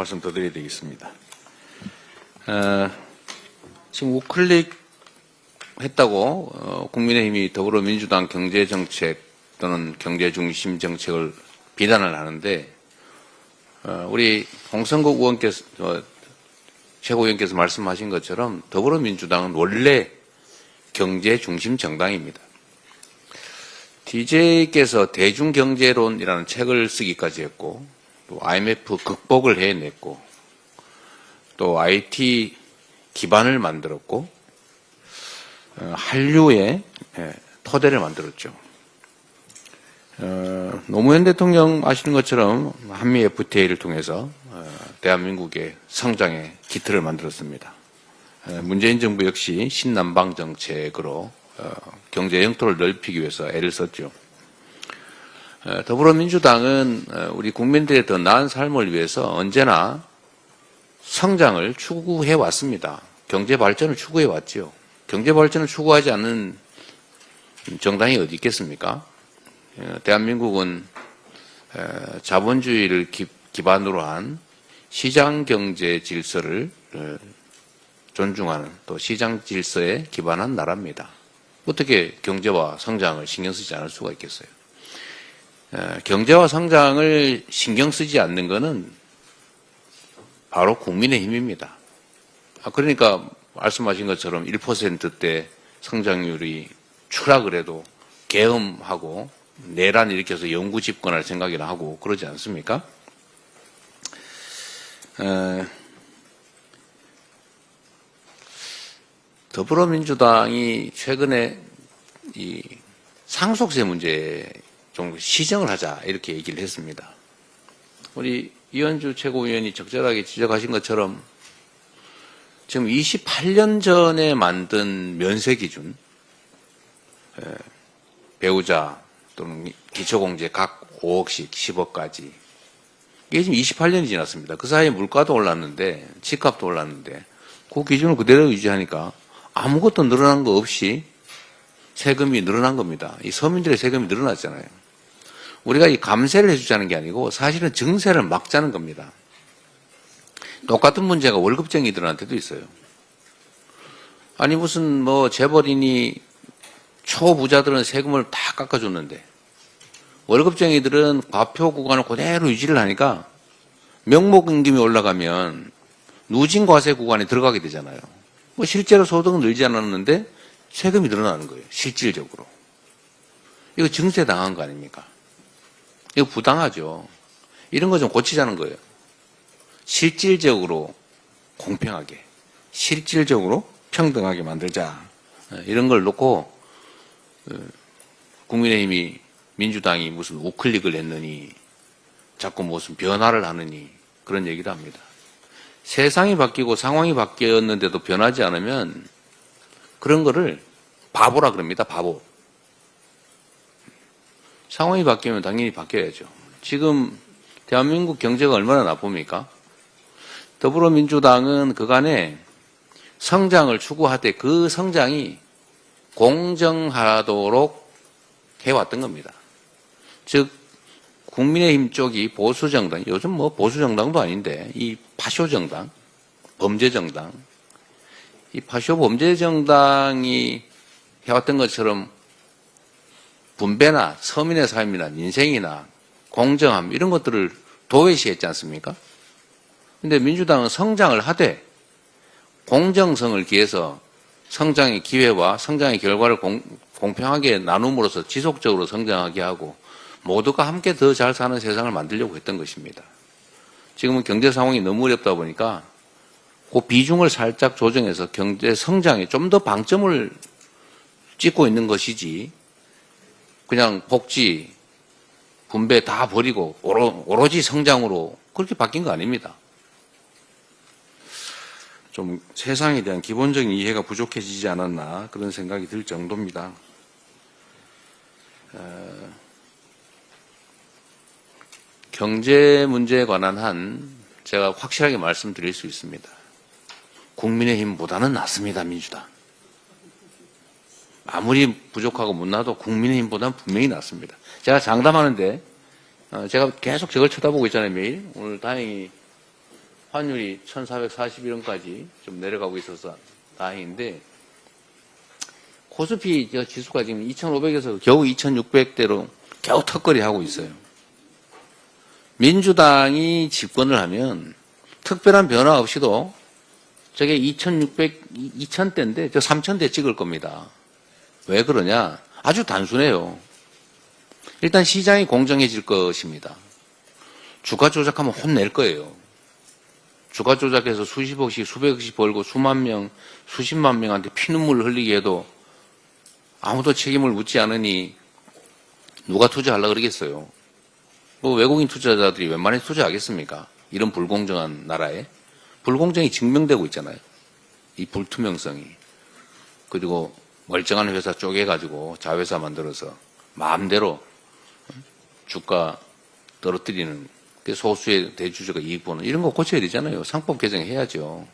말씀 더 드려야 되겠습니다. 지금 우클릭 했다고 국민의힘이 더불어민주당 경제정책 또는 경제중심 정책을 비난을 하는데 우리 홍성국 의원께서 최고위원께서 말씀하신 것처럼 더불어민주당은 원래 경제중심 정당입니다. DJ께서 대중경제론이라는 책을 쓰기까지 했고 또 IMF 극복을 해냈고 또 IT 기반을 만들었고 한류의 토대를 만들었죠. 노무현 대통령 아시는 것처럼 한미 FTA를 통해서 대한민국의 성장의 기틀을 만들었습니다. 문재인 정부 역시 신남방 정책으로 경제 영토를 넓히기 위해서 애를 썼죠. 더불어민주당은 우리 국민들의 더 나은 삶을 위해서 언제나 성장을 추구해 왔습니다. 경제 발전을 추구해 왔죠. 경제 발전을 추구하지 않는 정당이 어디 있겠습니까? 대한민국은 자본주의를 기반으로 한 시장 경제 질서를 존중하는 또 시장 질서에 기반한 나라입니다. 어떻게 경제와 성장을 신경 쓰지 않을 수가 있겠어요? 경제와 성장을 신경 쓰지 않는 것은 바로 국민의힘입니다. 그러니까 말씀하신 것처럼 1%대 성장률이 추락을 해도 계엄하고 내란 일으켜서 영구 집권할 생각이나 하고 그러지 않습니까? 더불어민주당이 최근에 이 상속세 문제에 좀 시정을 하자 이렇게 얘기를 했습니다. 우리 이현주 최고위원이 적절하게 지적하신 것처럼 지금 28년 전에 만든 면세 기준, 배우자 또는 기초공제 각 5억씩 10억까지 이게 지금 28년이 지났습니다. 그 사이에 물가도 올랐는데 집값도 올랐는데 그 기준을 그대로 유지하니까 아무것도 늘어난 거 없이 세금이 늘어난 겁니다. 이 서민들의 세금이 늘어났잖아요. 우리가 이 감세를 해주자는 게 아니고 사실은 증세를 막자는 겁니다. 똑같은 문제가 월급쟁이들한테도 있어요. 아니 무슨 뭐 재벌이니 초부자들은 세금을 다 깎아줬는데 월급쟁이들은 과표 구간을 그대로 유지를 하니까 명목임금이 올라가면 누진과세 구간에 들어가게 되잖아요. 뭐 실제로 소득은 늘지 않았는데 세금이 늘어나는 거예요. 실질적으로. 이거 증세 당한 거 아닙니까? 이거 부당하죠. 이런 거 좀 고치자는 거예요. 실질적으로 공평하게, 실질적으로 평등하게 만들자. 이런 걸 놓고 국민의힘이 민주당이 무슨 우클릭을 했느니 자꾸 무슨 변화를 하느니 그런 얘기를 합니다. 세상이 바뀌고 상황이 바뀌었는데도 변하지 않으면 그런 거를 바보라 그럽니다. 바보. 상황이 바뀌면 당연히 바뀌어야죠. 지금 대한민국 경제가 얼마나 나쁩니까? 더불어민주당은 그간에 성장을 추구하되 그 성장이 공정하도록 해왔던 겁니다. 즉 국민의힘 쪽이 보수정당, 요즘 뭐 보수정당도 아닌데 이 파쇼정당, 범죄정당, 이 파쇼 범죄정당이 해왔던 것처럼 분배나 서민의 삶이나 민생이나 공정함 이런 것들을 도외시했지 않습니까? 그런데 민주당은 성장을 하되 공정성을 기해서 성장의 기회와 성장의 결과를 공평하게 나눔으로써 지속적으로 성장하게 하고 모두가 함께 더 잘 사는 세상을 만들려고 했던 것입니다. 지금은 경제 상황이 너무 어렵다 보니까 그 비중을 살짝 조정해서 경제 성장에 좀 더 방점을 찍고 있는 것이지 그냥 복지, 분배 다 버리고 오로지 성장으로 그렇게 바뀐 거 아닙니다. 좀 세상에 대한 기본적인 이해가 부족해지지 않았나 그런 생각이 들 정도입니다. 경제 문제에 관한 한 제가 확실하게 말씀드릴 수 있습니다. 국민의힘보다는 낫습니다. 민주당. 아무리 부족하고 못나도 국민의힘보다는 분명히 낫습니다. 제가 장담하는데 제가 계속 저걸 쳐다보고 있잖아요. 매일. 오늘 다행히 환율이 1441원까지 좀 내려가고 있어서 다행인데, 코스피 지수가 지금 2500에서 겨우 2600대로 겨우 턱걸이 하고 있어요. 민주당이 집권을 하면 특별한 변화 없이도 저게 2000대인데 저 3000대 찍을 겁니다. 왜 그러냐? 아주 단순해요. 일단 시장이 공정해질 것입니다. 주가 조작하면 혼낼 거예요. 주가 조작해서 수십억씩 수백억씩 벌고 수만 명, 수십만 명한테 피눈물을 흘리게 해도 아무도 책임을 묻지 않으니 누가 투자하려고 그러겠어요. 뭐 외국인 투자자들이 웬만해서 투자하겠습니까? 이런 불공정한 나라에. 불공정이 증명되고 있잖아요. 이 불투명성이. 그리고 멀쩡한 회사 쪼개가지고 자회사 만들어서 마음대로 주가 떨어뜨리는 소수의 대주주가 이익 보는 이런 거 고쳐야 되잖아요. 상법 개정해야죠.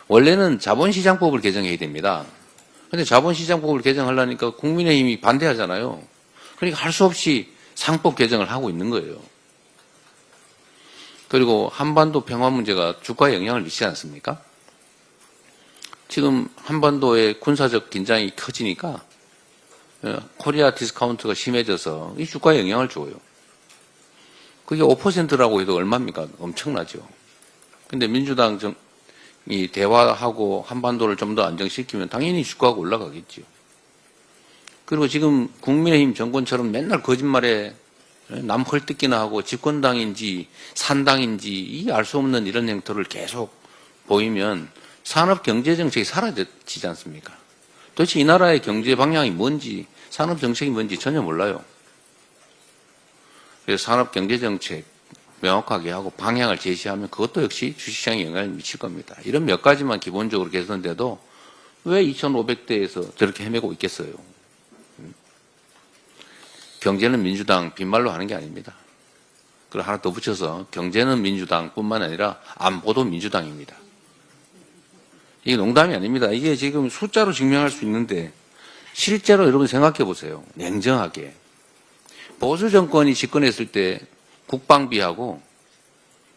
원래는 자본시장법을 개정해야 됩니다. 근데 자본시장법을 개정하려니까 국민의힘이 반대하잖아요. 그러니까 할 수 없이 상법 개정을 하고 있는 거예요. 그리고 한반도 평화 문제가 주가에 영향을 미치지 않습니까? 지금 한반도의 군사적 긴장이 커지니까 코리아 디스카운트가 심해져서 이 주가에 영향을 줘요. 그게 5%라고 해도 얼마입니까? 엄청나죠. 근데 민주당이 대화하고 한반도를 좀 더 안정시키면 당연히 주가가 올라가겠죠. 그리고 지금 국민의힘 정권처럼 맨날 거짓말에 남 헐뜯기나 하고 집권당인지 산당인지 알 수 없는 이런 행태를 계속 보이면 산업경제정책이 사라지지 않습니까? 도대체 이 나라의 경제 방향이 뭔지 산업정책이 뭔지 전혀 몰라요. 그래서 산업경제정책 명확하게 하고 방향을 제시하면 그것도 역시 주식시장에 영향을 미칠 겁니다. 이런 몇 가지만 기본적으로 개선돼도 왜 2500대에서 저렇게 헤매고 있겠어요? 경제는 민주당 빈말로 하는 게 아닙니다. 그리고 하나 더 붙여서 경제는 민주당뿐만 아니라 안보도 민주당입니다. 이게 농담이 아닙니다. 이게 지금 숫자로 증명할 수 있는데 실제로 여러분 생각해 보세요. 냉정하게. 보수 정권이 집권했을 때 국방비하고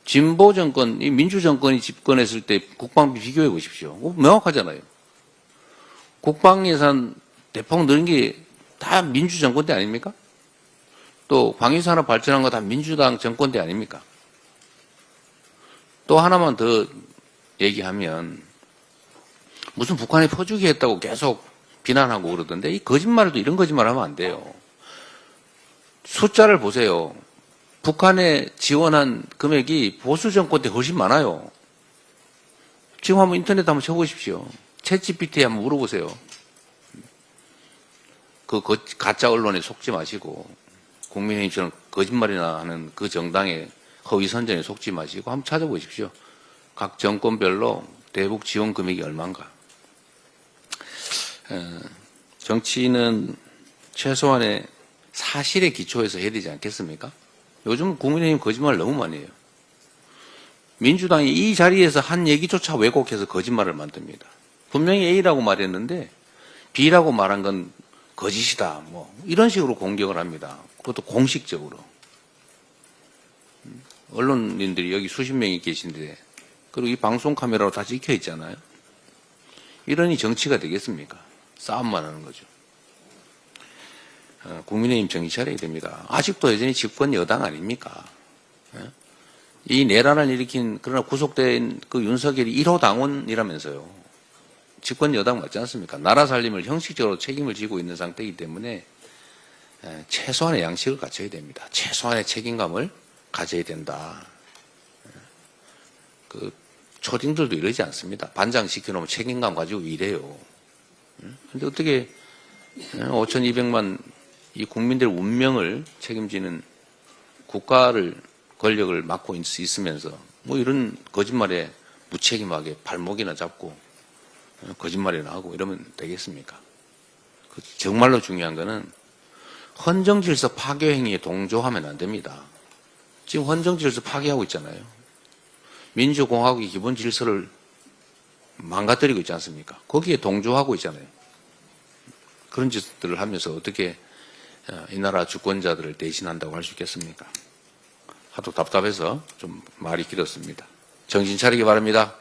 진보 정권, 이 민주 정권이 집권했을 때 국방비 비교해 보십시오. 명확하잖아요. 국방 예산 대폭 늘은 게 다 민주 정권 때 아닙니까? 또 방위산업 발전한 거 다 민주당 정권 때 아닙니까? 또 하나만 더 얘기하면 무슨 북한이 퍼주기 했다고 계속 비난하고 그러던데 이 거짓말도 이런 거짓말 하면 안 돼요. 숫자를 보세요. 북한에 지원한 금액이 보수 정권 때 훨씬 많아요. 지금 한번 인터넷 한번 쳐보십시오. 챗GPT에 한번 물어보세요. 그 가짜 언론에 속지 마시고 국민의힘처럼 거짓말이나 하는 그 정당의 허위 선전에 속지 마시고 한번 찾아보십시오. 각 정권별로 대북 지원 금액이 얼마인가. 정치는 최소한의 사실에 기초해서 해야 되지 않겠습니까? 요즘 국민의힘 거짓말 너무 많이 해요. 민주당이 이 자리에서 한 얘기조차 왜곡해서 거짓말을 만듭니다. 분명히 A라고 말했는데 B라고 말한 건 거짓이다. 뭐 이런 식으로 공격을 합니다. 그것도 공식적으로. 언론인들이 여기 수십 명이 계신데 그리고 이 방송 카메라로 다 찍혀 있잖아요. 이러니 정치가 되겠습니까? 싸움만 하는 거죠. 국민의힘 정신 차려야 됩니다. 아직도 여전히 집권 여당 아닙니까? 이 내란을 일으킨 그러나 구속된 그 윤석열이 1호 당원이라면서요. 집권 여당 맞지 않습니까? 나라 살림을 형식적으로 책임을 지고 있는 상태이기 때문에 최소한의 양식을 갖춰야 됩니다. 최소한의 책임감을 가져야 된다. 그 초딩들도 이러지 않습니다. 반장 시켜놓으면 책임감 가지고 이래요. 근데 어떻게 5,200만 이 국민들의 운명을 책임지는 국가를 권력을 맡고 있으면서 뭐 이런 거짓말에 무책임하게 발목이나 잡고 거짓말이나 하고 이러면 되겠습니까? 정말로 중요한 거는 헌정질서 파괴 행위에 동조하면 안 됩니다. 지금 헌정질서 파괴하고 있잖아요. 민주공화국의 기본 질서를 망가뜨리고 있지 않습니까? 거기에 동조하고 있잖아요. 그런 짓들을 하면서 어떻게 이 나라 주권자들을 대신한다고 할 수 있겠습니까? 하도 답답해서 좀 말이 길었습니다. 정신 차리기 바랍니다.